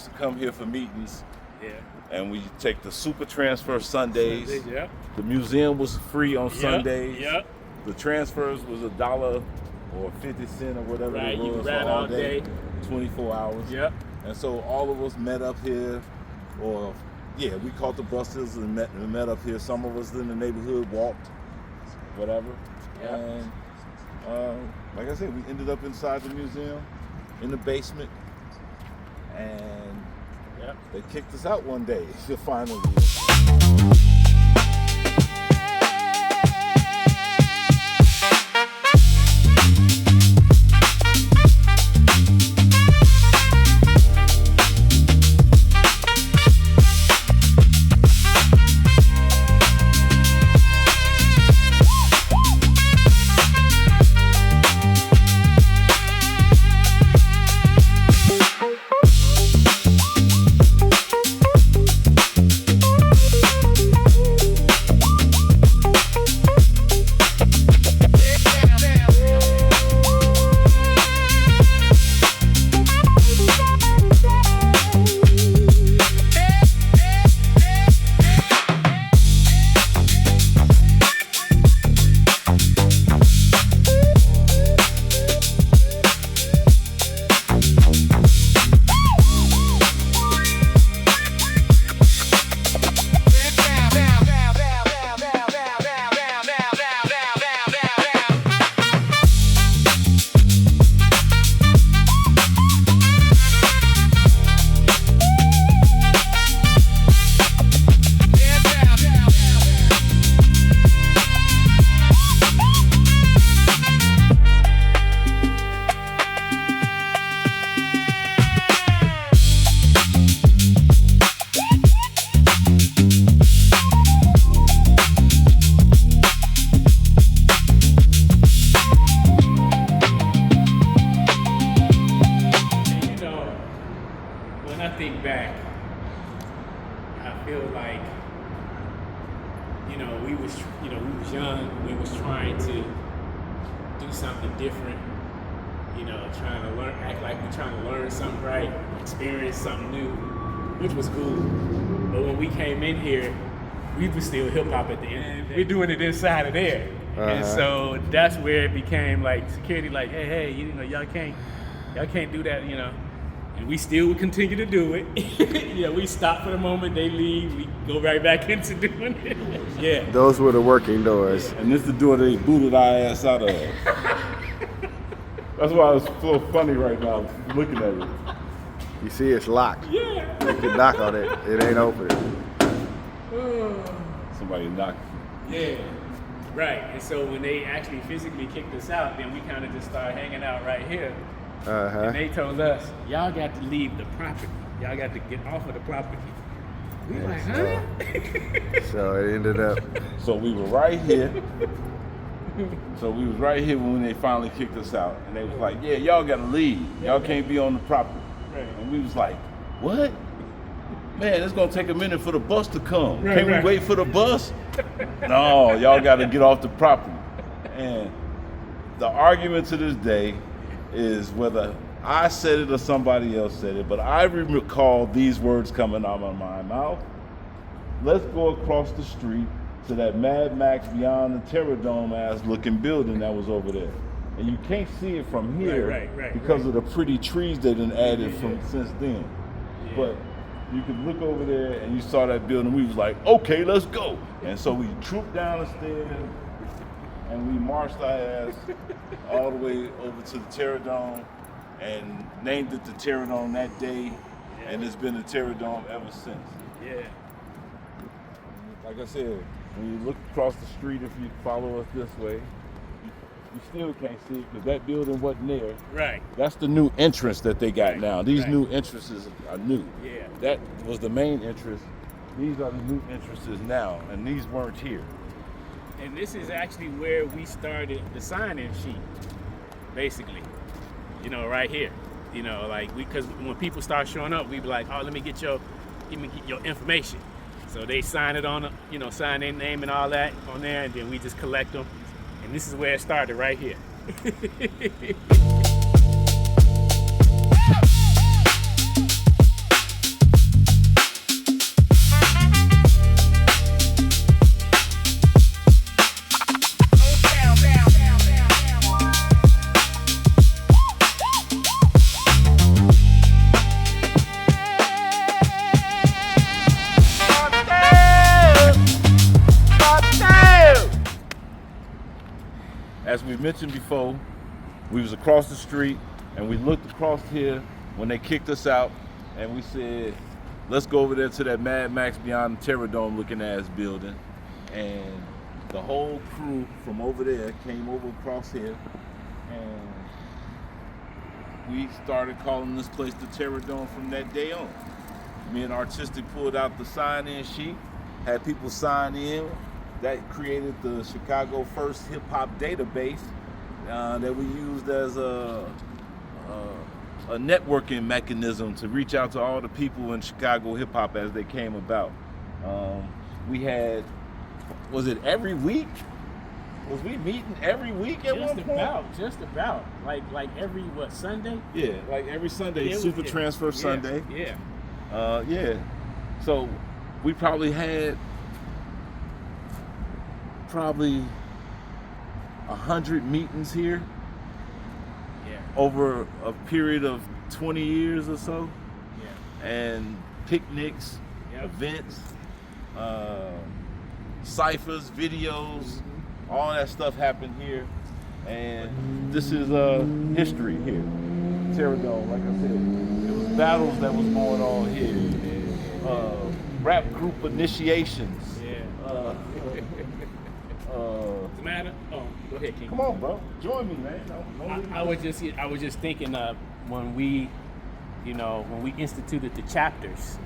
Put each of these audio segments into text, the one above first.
to come here for meetings. Yeah. And we take the super transfer Sundays. Yeah. The museum was free on Sundays. Yep. The transfers was $1 or 50 cents or whatever Right, it was you for ran all all day. 24 hours. Yep. And so all of us met up here, or we caught the buses and met up here. Some of us in the neighborhood walked, whatever. Yep. And like I said, we ended up inside the museum, in the basement, and they kicked us out one day, finally. Think back, I feel like, we was young, we was trying to do something different, trying to learn, act like we're trying to learn something right, experience something new, which was cool. But when we came in here, we was still hip hop at the end. We're doing it inside of there. And so that's where it became like security, like, hey, y'all can't do that, And we still would continue to do it. We stop for the moment, they leave, we go right back into doing it. Yeah. Those were the working doors. And this is the door they booted our ass out of. That's why it's so funny right now, looking at it. You see it's locked. Yeah. You can knock on it, it ain't open. Somebody knocked. Yeah. Right. And so when they actually physically kicked us out, then we kind of just started hanging out right here. And they told us, y'all got to leave the property. Y'all got to get off of the property. We were like, huh? So it ended up. So we were right here. So we was right here when they finally kicked us out. And they was like, y'all got to leave. Y'all can't be on the property. Right. And we was like, what? Man, it's going to take a minute for the bus to come. Can't we wait for the bus? No, y'all got to get off the property. And the argument to this day is whether I said it or somebody else said it, but I recall these words coming out of my mouth. Let's go across the street to that Mad Max Beyond the Terrordome ass looking building that was over there. And you can't see it from here because of the pretty trees they done added since then. Yeah. But you could look over there and you saw that building. We was like, okay, let's go. And so we trooped down the stairs and we marched our ass all the way over to the Terrordome and named it the Terrordome that day. And it's been the Terrordome ever since. Yeah. Like I said, when you look across the street, if you follow us this way, you still can't see it because that building wasn't there. Right. That's the new entrance that they got now. These new entrances are new. Yeah. That was the main entrance. These are the new entrances now, and these weren't here. And this is actually where we started the sign-in sheet, basically. Right here. Because when people start showing up, we be like, oh, let me get your information. So they sign it on, sign their name and all that on there, and then we just collect them. And this is where it started, right here. as we mentioned before, we was across the street, and we looked across here when they kicked us out, and we said, let's go over there to that Mad Max Beyond the Terrordome looking ass building. And the whole crew from over there came over across here, and we started calling this place the Terrordome from that day on. Me and Artistic pulled out the sign-in sheet, had people sign in. That created the Chicago first hip-hop database that we used as a networking mechanism to reach out to all the people in Chicago hip-hop as they came about. We had, was it every week? Was we meeting every week at one point? Just about. Like every, Sunday? Yeah, like every Sunday, Yeah, Super Transfer Sunday. Yeah. So we probably had 100 meetings here over a period of 20 years or so. And picnics, events, ciphers, videos, all that stuff happened here. And this is history here. Terrordome, like I said, it was battles that was going on here. Rap group initiations. What's the matter? Oh, go ahead, King. Come on, bro. Join me, man. I was just thinking when we instituted the chapters,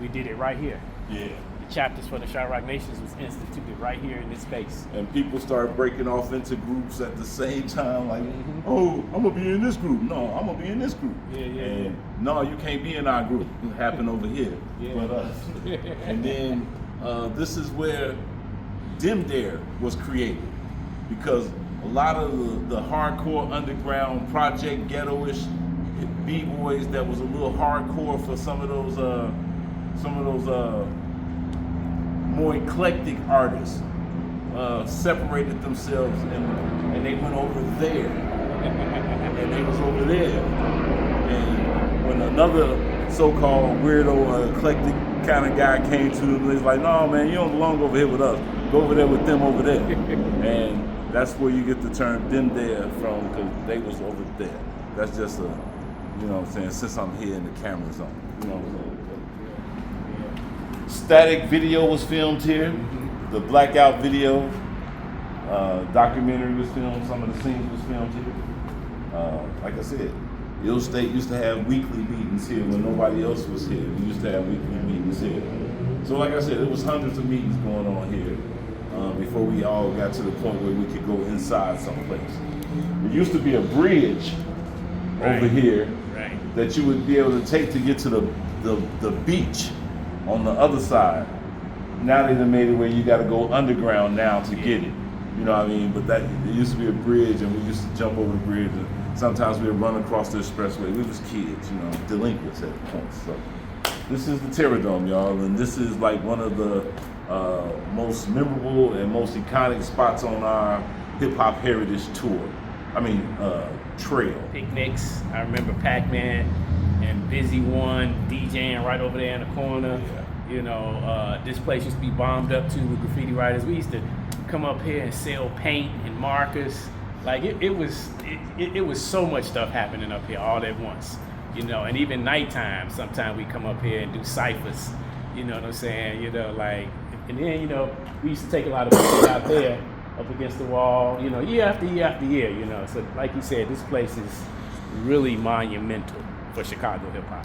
we did it right here. Yeah. The chapters for the Shot Rock Nations was instituted right here in this space. And people started breaking off into groups at the same time, like, oh, I'm gonna be in this group. No, I'm gonna be in this group. And no, you can't be in our group. It happened over here. But and then this is where Dim Dare was created, because a lot of the hardcore underground project ghetto-ish b-boys that was a little hardcore for some of those more eclectic artists separated themselves, and they went over there, and they was over there. And when another so-called weirdo eclectic kind of guy came to them, he's like, no man, you don't belong over here with us. Go over there with them over there. And that's where you get the term Dim Dare from, because they was over there. That's just you know what I'm saying, since I'm here in the camera zone. You know what I'm saying? Static video was filmed here. The blackout video, documentary was filmed. Some of the scenes was filmed here. Like I said, Ill State used to have weekly meetings here when nobody else was here. We used to have weekly meetings here. So like I said, it was hundreds of meetings going on here before we all got to the point where we could go inside someplace. There used to be a bridge over here that you would be able to take to get to the beach on the other side. Now they done made it where you got to go underground now to get it. You know what I mean? But there used to be a bridge, and we used to jump over the bridge, and sometimes we would run across the expressway. We was kids, you know, delinquents at the point. So this is the Terrordome, y'all, and this is like one of the most memorable and most iconic spots on our hip hop heritage tour. I mean, trail. Picnics. I remember Pac-Man and Busy One DJing right over there in the corner. You know, this place used to be bombed up too with graffiti writers. We used to come up here and sell paint and markers. Like it was so much stuff happening up here all at once. You know, and even nighttime, sometimes we come up here and do ciphers. You know what I'm saying? You know, like, and then, you know, we used to take a lot of pictures out there up against the wall, you know, year after year after year, you know. So like you said, this place is really monumental for Chicago hip hop.